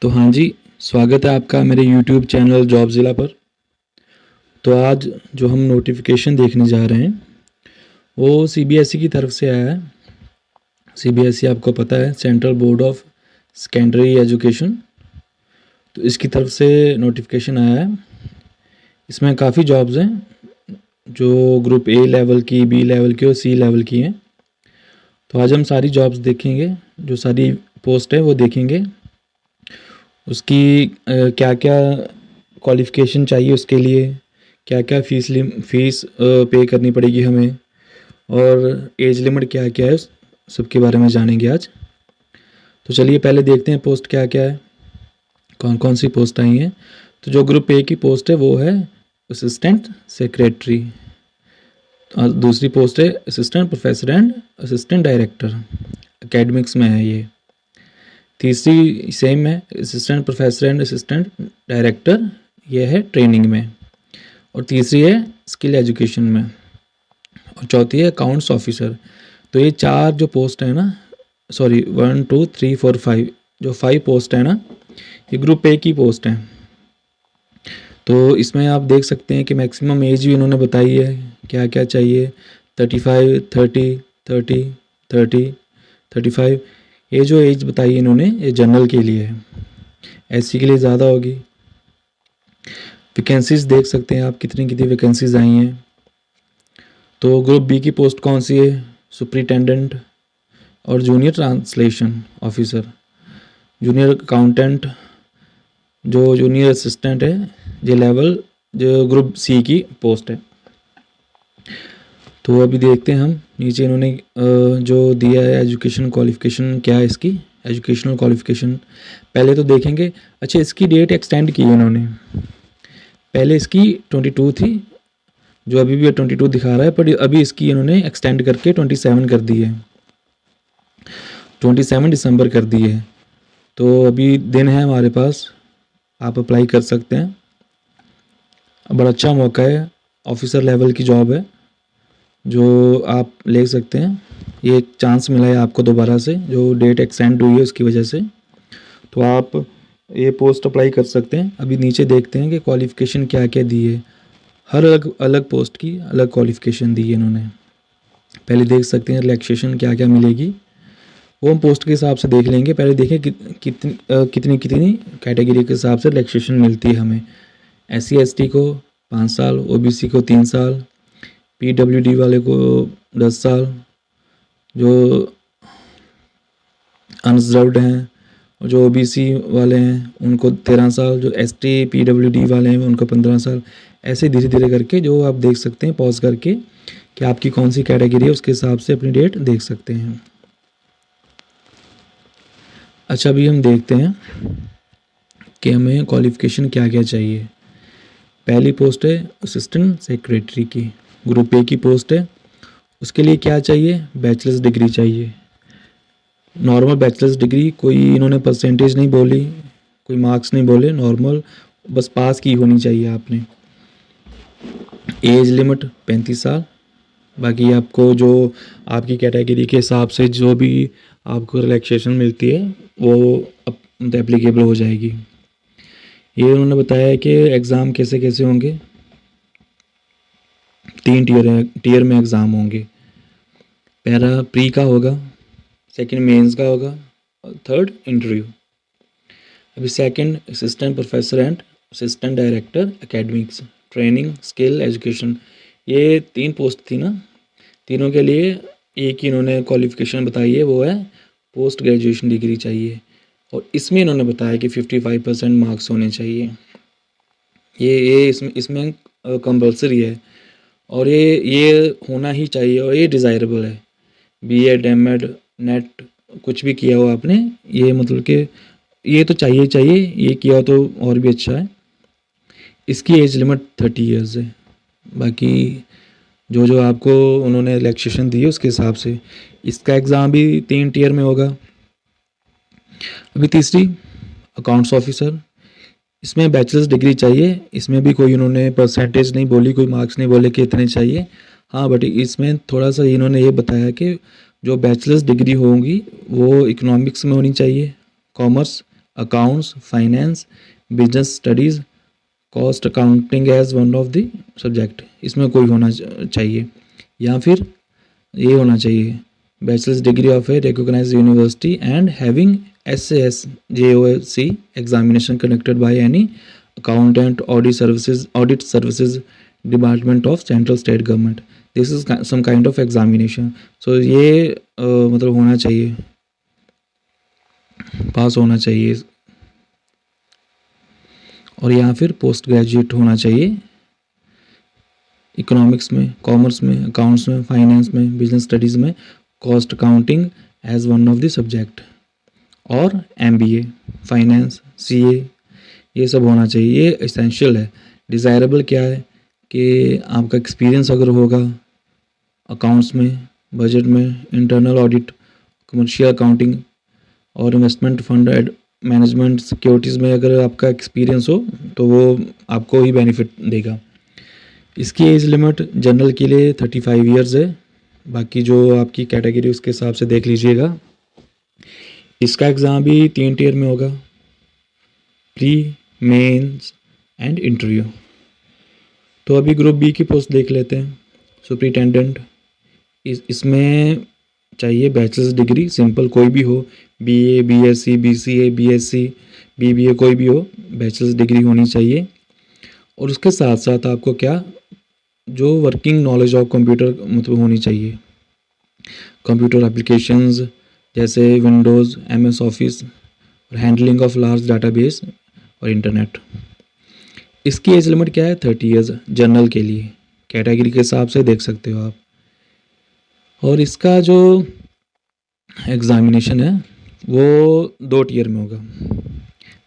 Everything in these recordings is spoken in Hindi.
तो हाँ जी, स्वागत है आपका मेरे यूट्यूब चैनल जॉब ज़िला पर। तो आज जो हम नोटिफिकेशन देखने जा रहे हैं वो सीबीएसई की तरफ से आया है। सीबीएसई आपको पता है, central board of secondary education. तो इसकी तरफ से नोटिफिकेशन आया है। इसमें काफ़ी जॉब्स हैं जो ग्रुप ए लेवल की, बी लेवल की और सी लेवल की हैं। तो आज हम सारी जॉब्स देखेंगे, जो सारी पोस्ट है वो देखेंगे। उसकी क्या क्या क्वालिफ़िकेशन चाहिए, उसके लिए क्या क्या फ़ीस पे करनी पड़ेगी हमें, और एज लिमिट क्या क्या है, सबके बारे में जानेंगे आज। तो चलिए पहले देखते हैं पोस्ट क्या क्या है, कौन कौन सी पोस्ट आई हैं। तो जो ग्रुप ए की पोस्ट है वो है असिस्टेंट सेक्रेटरी। दूसरी पोस्ट है assistant professor and assistant director, academics में है ये। तीसरी सेम है, assistant professor and assistant director, ये है ट्रेनिंग में। और तीसरी है स्किल एजुकेशन में। और चौथी है अकाउंट्स ऑफिसर। तो ये चार जो पोस्ट है ना, सॉरी 1 2 3 4 5, जो 5 पोस्ट है ना, ये ग्रुप ए की पोस्ट है। तो इसमें आप देख सकते हैं कि मैक्सिमम एज भी इन्होंने बताई है, क्या क्या चाहिए। 35, 30, 30, 30, 35, ये जो एज बताई है इन्होंने, ये जनरल के लिए है, एससी के लिए ज़्यादा होगी। वैकेंसीज देख सकते हैं आप, कितनी कितनी वैकेंसीज आई हैं। तो ग्रुप बी की पोस्ट कौन सी है, सुपरिटेंडेंट और junior translation officer, junior accountant, जो जूनियर असिस्टेंट है, ये लेवल जो ग्रुप सी की पोस्ट है। तो अभी देखते हैं हम नीचे इन्होंने जो दिया है एजुकेशन क्वालिफ़िकेशन, क्या है इसकी एजुकेशनल क्वालिफ़िकेशन, पहले तो देखेंगे। अच्छा, इसकी डेट एक्सटेंड की है इन्होंने, पहले इसकी 22 थी, जो अभी भी 22 दिखा रहा है, पर अभी इसकी इन्होंने एक्सटेंड करके 27 कर दी है, 27 दिसंबर कर दी है। तो अभी दिन है हमारे पास, आप अप्लाई कर सकते हैं। बड़ा अच्छा मौका है, ऑफिसर लेवल की जॉब है जो आप ले सकते हैं। ये एक चांस मिला है आपको दोबारा से, जो डेट एक्सटेंड हुई है उसकी वजह से। तो आप ये पोस्ट अप्लाई कर सकते हैं। अभी नीचे देखते हैं कि क्वालिफ़िकेशन क्या क्या दी है, हर अलग अलग पोस्ट की अलग क्वालिफ़िकेशन दी है इन्होंने। पहले देख सकते हैं रिलैक्सेशन क्या क्या मिलेगी, वो हम पोस्ट के हिसाब से देख लेंगे। पहले देखें कितनी कितनी कैटेगरी के हिसाब से रिलैक्सेशन मिलती है हमें। SC ST को 5 साल, OBC को 3 साल, PWD वाले को 10 साल, जो अनरिजर्व्ड हैं और जो OBC वाले हैं उनको 13 साल, जो ST PWD वाले हैं उनको 15 साल। ऐसे धीरे धीरे करके जो आप देख सकते हैं पॉज करके कि आपकी कौन सी कैटेगरी है, उसके हिसाब से अपनी डेट देख सकते हैं। अच्छा, अभी हम देखते हैं कि हमें क्वालिफ़िकेशन क्या क्या चाहिए। पहली पोस्ट है असिस्टेंट सेक्रेटरी की, ग्रुप ए की पोस्ट है। उसके लिए क्या चाहिए, बैचलर्स डिग्री चाहिए, नॉर्मल बैचलर्स डिग्री। कोई इन्होंने परसेंटेज नहीं बोली, कोई मार्क्स नहीं बोले, नॉर्मल बस पास की होनी चाहिए आपने। एज लिमिट 35 साल। बाकी आपको जो आपकी कैटेगरी के हिसाब से जो भी आपको रिलैक्सेशन मिलती है वो एप्लीकेबल हो जाएगी। ये उन्होंने बताया है कि एग्ज़ाम कैसे कैसे होंगे, 3 टीयर में एग्ज़ाम होंगे। पहला प्री का होगा, सेकंड मेंस का होगा और थर्ड इंटरव्यू। अभी second assistant professor and assistant director academics, training, skill education, ये 3 पोस्ट थी ना। तीनों के लिए एक ही इन्होंने क्वालिफ़िकेशन बताई है, वो है पोस्ट ग्रेजुएशन डिग्री चाहिए। और इसमें इन्होंने बताया कि 55% मार्क्स होने चाहिए। ये इसमें कंपल्सरी है और ये होना ही चाहिए और ये डिज़ायरेबल है। BEd MAd नेट कुछ भी किया हो आपने, ये मतलब कि ये तो चाहिए चाहिए, ये किया हो तो और भी अच्छा है। इसकी एज लिमिट 30 ईयर्स है। बाकी जो जो आपको उन्होंने रिलैक्सेशन दी है उसके हिसाब से इसका एग्ज़ाम भी 3 टीयर में होगा। अभी तीसरी अकाउंट्स ऑफिसर, इसमें बैचलर्स डिग्री चाहिए। इसमें भी कोई उन्होंने परसेंटेज नहीं बोली, कोई मार्क्स नहीं बोले कि इतने चाहिए। हाँ, बट इसमें थोड़ा सा इन्होंने ये बताया कि जो बैचलर्स डिग्री होंगी वो इकोनॉमिक्स में होनी चाहिए, commerce, accounts, finance, business studies, cost accounting as one of the subject, इसमें कोई होना चाहिए। या फिर ये होना चाहिए bachelors degree of a recognised university and having SAS JOC examination conducted by any accountant audit services department of central state government, this is some kind of examination. So ये मतलब होना चाहिए, पास होना चाहिए। और या फिर पोस्ट ग्रेजुएट होना चाहिए इकोनॉमिक्स में, कॉमर्स में, अकाउंट्स में, फाइनेंस में, बिजनेस स्टडीज़ में, cost accounting as one of the subject, और MBA, फाइनेंस, CA, ये सब होना चाहिए। ये एसेंशियल है। डिज़ायरेबल क्या है कि आपका एक्सपीरियंस अगर होगा अकाउंट्स में, बजट में, इंटरनल ऑडिट, कमर्शियल अकाउंटिंग और इन्वेस्टमेंट फंड मैनेजमेंट, सिक्योरिटीज़ में अगर आपका एक्सपीरियंस हो तो वो आपको ही बेनिफिट देगा। इसकी एज लिमिट जनरल के लिए 35 इयर्स है, बाकी जो आपकी कैटेगरी उसके हिसाब से देख लीजिएगा। इसका एग्ज़ाम भी 3 टियर में होगा, प्री, मेंस एंड इंटरव्यू। तो अभी ग्रुप बी की पोस्ट देख लेते हैं। सुपरिटेंडेंट, इसमें चाहिए बैचलर्स डिग्री, सिंपल कोई भी हो, BA, BSc, BCA, BSc, BBA, कोई भी हो, बैचलर्स डिग्री होनी चाहिए। और उसके साथ साथ आपको क्या, जो वर्किंग नॉलेज ऑफ कंप्यूटर मतलब होनी चाहिए, कंप्यूटर एप्लीकेशंस जैसे विंडोज़, MS ऑफिस और हैंडलिंग ऑफ लार्ज डाटाबेस और इंटरनेट। इसकी एज लिमिट क्या है, 30 इयर्स जनरल के लिए, कैटेगरी के हिसाब से देख सकते हो आप। और इसका जो एग्ज़ामिनेशन है वो 2 टियर में होगा,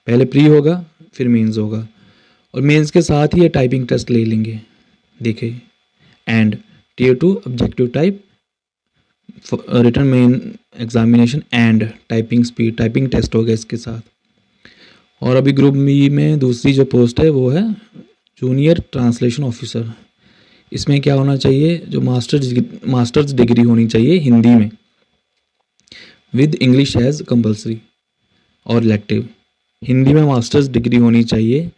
पहले प्री होगा फिर मेंस होगा, और मेंस के साथ ही ये टाइपिंग टेस्ट ले लेंगे, देखिए। And tier 2 objective type, written main examination and typing speed, typing test होगा इसके साथ। और अभी ग्रुप बी में दूसरी जो पोस्ट है वो है जूनियर ट्रांसलेशन ऑफिसर। इसमें क्या होना चाहिए, जो मास्टर्स डिग्री होनी चाहिए हिंदी में विद इंग्लिश एज कंपलसरी और इलेक्टिव। हिंदी में मास्टर्स डिग्री होनी चाहिए,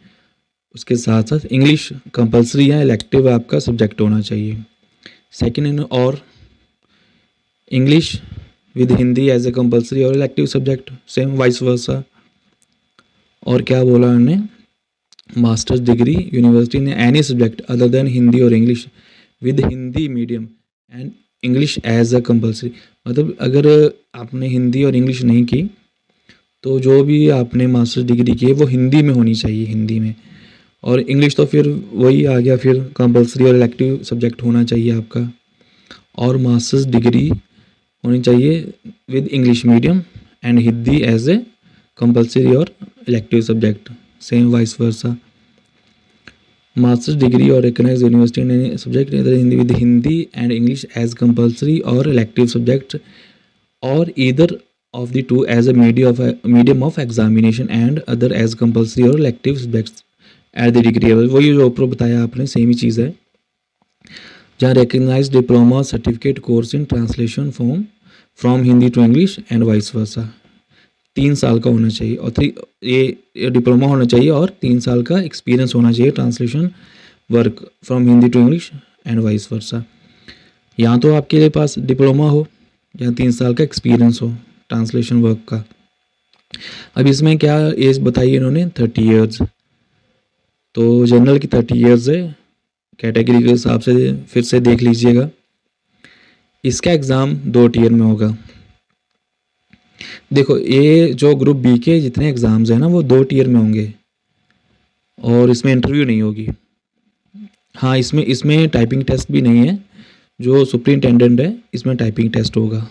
उसके साथ साथ इंग्लिश कंपलसरी या इलेक्टिव आपका सब्जेक्ट होना चाहिए। सेकेंड, और English with Hindi as a compulsory और elective subject, same vice versa. और क्या बोला उन्होंने, मास्टर्स डिग्री यूनिवर्सिटी ने any subject other than Hindi और English with Hindi medium and English as a compulsory. मतलब अगर आपने हिंदी और इंग्लिश नहीं की तो जो भी आपने मास्टर्स डिग्री की है वो हिंदी में होनी चाहिए, हिंदी में। और इंग्लिश तो फिर वही आ गया, फिर कंपलसरी और इलेक्टिव सब्जेक्ट होना चाहिए आपका। और मास्टर्स डिग्री होनी चाहिए with English medium and Hindi as a compulsory और elective subject, same vice versa. Masters degree और रिकॉग्नाइज्ड यूनिवर्सिटी ने subject Hindi with Hindi and English as compulsory और इलेक्टिव सब्जेक्ट, और either of the two as a medium of examination and other as compulsory और elective subjects at the degree level. वही जो ऊपर बताया आपने, सेम ही चीज़ है। जहाँ recognize diploma certificate course in translation from Hindi to English and vice versa, 3 साल का होना चाहिए। और ये डिप्लोमा होना चाहिए और 3 साल का एक्सपीरियंस होना चाहिए translation work from Hindi to English and vice versa. यहाँ तो आपके पास डिप्लोमा हो या 3 साल का एक्सपीरियंस हो ट्रांसलेशन वर्क का। अब इसमें क्या एज बताई इन्होंने, 30 इयर्स। तो जनरल की 30 इयर्स है, कैटेगरी के हिसाब से फिर से देख लीजिएगा। इसका एग्ज़ाम 2 टियर में होगा। देखो, ये जो ग्रुप बी के जितने एग्ज़ाम्स हैं ना वो 2 टियर में होंगे और इसमें इंटरव्यू नहीं होगी। हाँ, इसमें टाइपिंग टेस्ट भी नहीं है। जो सुपरिटेंडेंट है इसमें टाइपिंग टेस्ट होगा।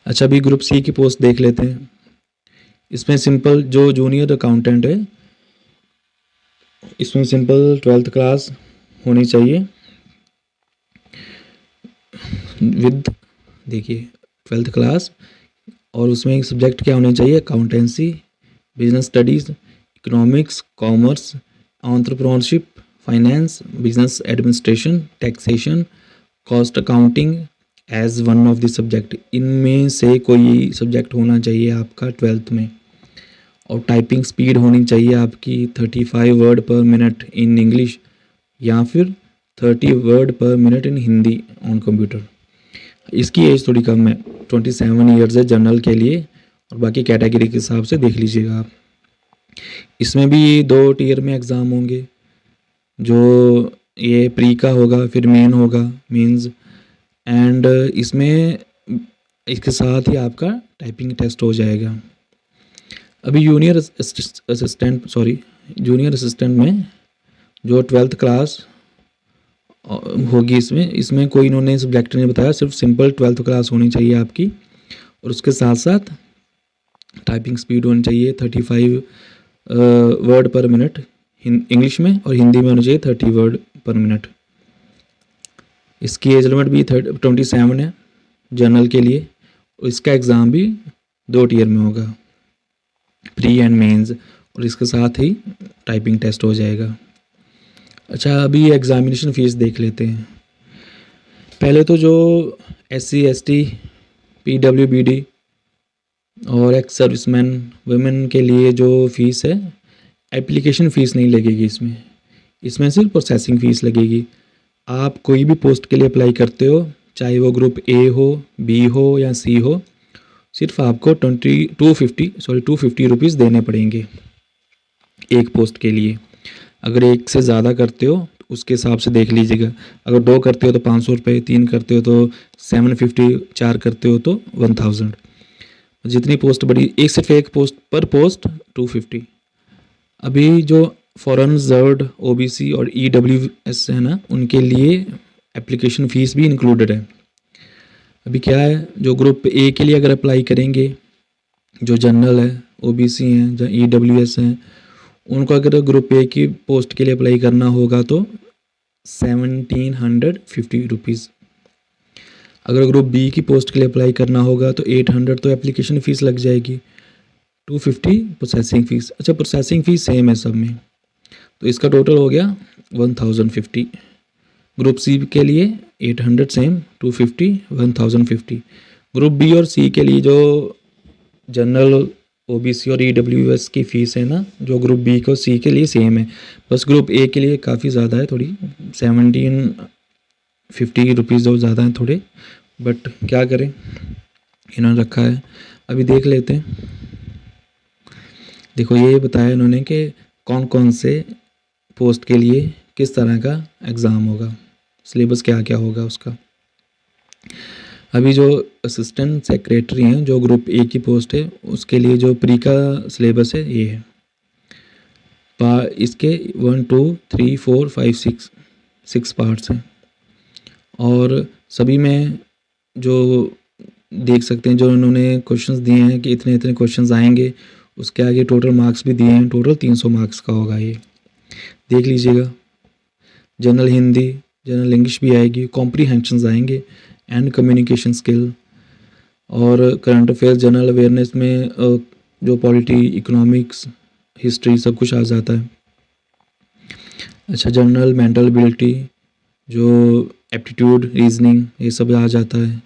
अच्छा, अभी ग्रुप सी की पोस्ट देख लेते हैं। इसमें सिंपल जो जूनियर अकाउंटेंट है इसमें सिंपल 12th क्लास होनी चाहिए विद, देखिए 12th क्लास, और उसमें एक सब्जेक्ट क्या होने चाहिए, accountancy, business studies, economics, commerce, entrepreneurship, finance, business administration, taxation, cost accounting as one of the subject. इनमें से कोई सब्जेक्ट होना चाहिए आपका 12th में। और टाइपिंग स्पीड होनी चाहिए आपकी 35 वर्ड पर मिनट इन इंग्लिश या फिर 30 वर्ड पर minute in Hindi on computer. इसकी एज थोड़ी कम है, 27 ईयर्स है जनरल के लिए, और बाकी कैटेगरी के हिसाब से देख लीजिएगा आप। इसमें भी 2 टियर में एग्ज़ाम होंगे, जो ये प्री का होगा, फिर मेन होगा, मीन्स, एंड इसमें इसके साथ ही आपका टाइपिंग टेस्ट हो जाएगा। अभी जूनियर असिस्टेंट में जो 12th क्लास होगी, इसमें कोई इन्होंने सब्जेक्ट नहीं बताया, सिर्फ सिंपल 12th क्लास होनी चाहिए आपकी, और उसके साथ साथ टाइपिंग स्पीड होनी चाहिए 35 वर्ड पर मिनट इंग्लिश में, और हिंदी में होनी चाहिए 30 वर्ड पर मिनट। इसकी एज लिमिट भी 27 है जनरल के लिए। इसका एग्ज़ाम भी 2 टियर में होगा, प्री एंड मेंस, और इसके साथ ही टाइपिंग टेस्ट हो जाएगा। अच्छा, अभी एग्ज़ामिनेशन फ़ीस देख लेते हैं। पहले तो जो SC ST PWBD और एक्स सर्विसमैन वुमेन के लिए जो फ़ीस है, एप्लीकेशन फ़ीस नहीं लगेगी इसमें सिर्फ प्रोसेसिंग फ़ीस लगेगी। आप कोई भी पोस्ट के लिए अप्लाई करते हो, चाहे वो ग्रुप A हो, B हो या C हो, सिर्फ आपको 250 रुपीज़ देने पड़ेंगे एक पोस्ट के लिए। अगर एक से ज़्यादा करते हो तो उसके हिसाब से देख लीजिएगा। अगर 2 करते हो तो 500 रुपये, 3 करते हो तो 750, 4 करते हो तो 1000। जितनी पोस्ट बड़ी, एक सिर्फ एक पोस्ट पर पोस्ट 250। अभी जो फॉरेन रिजर्व्ड OBC और EWS है ना, उनके लिए एप्लीकेशन फ़ीस भी इंक्लूडेड है। अभी क्या है, जो ग्रुप A के लिए अगर अप्लाई करेंगे, जो जनरल है, OBC हैं, जो EWS हैं, उनको अगर ग्रुप A की पोस्ट के लिए अप्लाई करना होगा तो 1750 रुपीज़। अगर ग्रुप B की पोस्ट के लिए अप्लाई करना होगा तो 800 तो एप्लीकेशन फ़ीस लग जाएगी, 250 प्रोसेसिंग फ़ीस। अच्छा, प्रोसेसिंग फ़ीस सेम है सब में, तो इसका टोटल हो गया 1050। ग्रुप C के लिए 800 सेम, 250, 1050। ग्रुप B और C के लिए जो जनरल OBC और EWS की फ़ीस है ना, जो ग्रुप B को C के लिए सेम है, बस ग्रुप A के लिए काफ़ी ज़्यादा है, थोड़ी 1750 रुपीज़ जो ज़्यादा हैं थोड़े, बट क्या करें, इन्होंने रखा है। अभी देख लेते हैं। देखो, ये बताया इन्होंने कि कौन कौन से पोस्ट के लिए किस तरह का एग्ज़ाम होगा, सिलेबस क्या क्या होगा उसका। अभी जो असिस्टेंट सेक्रेटरी हैं, जो ग्रुप A की पोस्ट है, उसके लिए जो प्री का सिलेबस है ये है। इसके 1 2 3 4 5 6 पार्ट्स हैं, और सभी में जो देख सकते हैं, जो इन्होंने क्वेश्चंस दिए हैं कि इतने इतने क्वेश्चंस आएंगे, उसके आगे टोटल मार्क्स भी दिए हैं, टोटल 300 मार्क्स का होगा ये, देख लीजिएगा। जनरल हिंदी, जनरल इंग्लिश भी आएगी, कॉम्प्रीहेंशंस आएंगे, एंड कम्युनिकेशन स्किल, और करंट अफेयर्स, जनरल अवेयरनेस में जो पॉलिटी, इकोनॉमिक्स, हिस्ट्री सब कुछ आ जाता है। अच्छा, जनरल मेंटल एबिलिटी, जो एप्टीट्यूड, रीजनिंग, ये सब आ जाता है,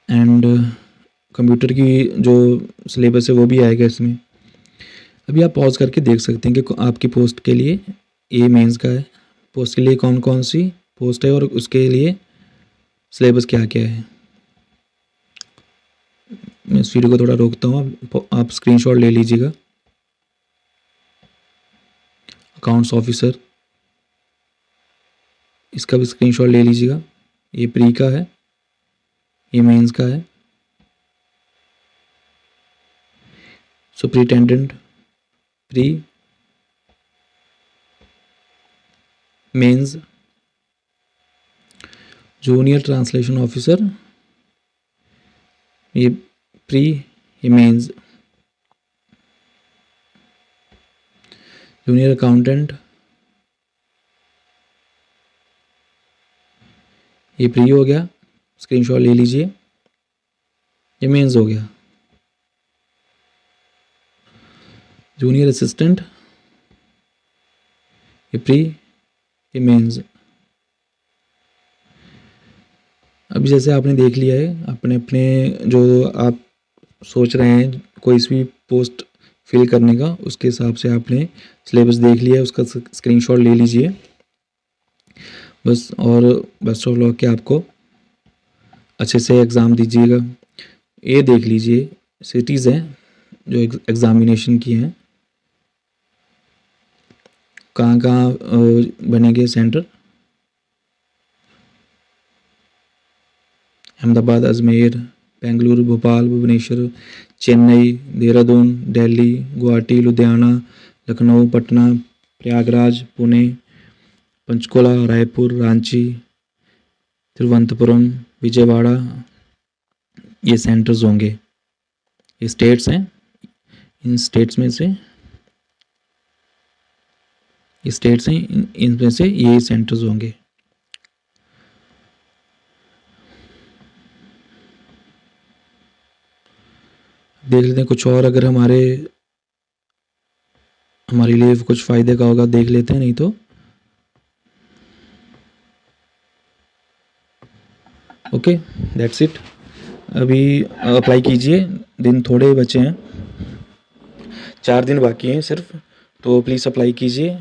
एंड कंप्यूटर की जो सिलेबस है वो भी आएगा इसमें। अभी आप पॉज करके देख सकते हैं कि आपकी पोस्ट के लिए ये मेंस का है, पोस्ट के लिए कौन कौन सी पोस्ट है और उसके लिए सिलेबस क्या क्या है। मैं इस वीडियो को थोड़ा रोकता हूँ, आप स्क्रीनशॉट ले लीजिएगा। अकाउंट्स ऑफिसर, इसका भी स्क्रीनशॉट ले लीजिएगा। ये प्री का है, ये मेंस का है। Superintendent, pre, mains. Junior translation officer, ये प्री, ये मेंस। जूनियर अकाउंटेंट, ये प्री हो गया, स्क्रीनशॉट ले लीजिए, ये मेंस हो गया। जूनियर असिस्टेंट, ये प्री, ये मेंस। अभी जैसे आपने देख लिया है, अपने अपने जो आप सोच रहे हैं कोई सी भी पोस्ट फिल करने का, उसके हिसाब से आपने सिलेबस देख लिया, उसका स्क्रीनशॉट ले लीजिए बस। और बेस्ट ऑफ लक के आपको अच्छे से एग्ज़ाम दीजिएगा। ये देख लीजिए सिटीज़ हैं जो एग्ज़ामिनेशन की हैं, कहाँ कहाँ बनेंगे सेंटर। अहमदाबाद, अजमेर, बेंगलुरु, भोपाल, भुवनेश्वर, चेन्नई, देहरादून, दिल्ली, गुवाहाटी, लुधियाना, लखनऊ, पटना, प्रयागराज, पुणे, पंचकुला, रायपुर, रांची, तिरुवनंतपुरम, विजयवाड़ा, ये सेंटर्स होंगे। ये स्टेट्स हैं, इन स्टेट्स में से ये स्टेट्स हैं, इनमें से ये सेंटर्स होंगे। देख लेते हैं कुछ और, अगर हमारे लिए कुछ फ़ायदे का होगा देख लेते हैं, नहीं तो ओके दैट्स इट। अभी अप्लाई कीजिए, दिन थोड़े बचे हैं, 4 दिन बाकी हैं सिर्फ, तो प्लीज़ अप्लाई कीजिए।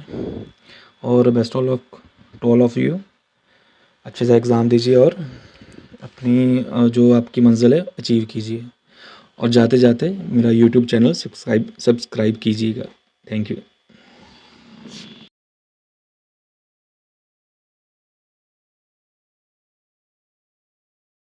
और best of luck to all of you. अच्छे से एग्ज़ाम दीजिए और अपनी जो आपकी मंजिल है अचीव कीजिए। और जाते जाते मेरा यूट्यूब चैनल सब्सक्राइब कीजिएगा। Thank you.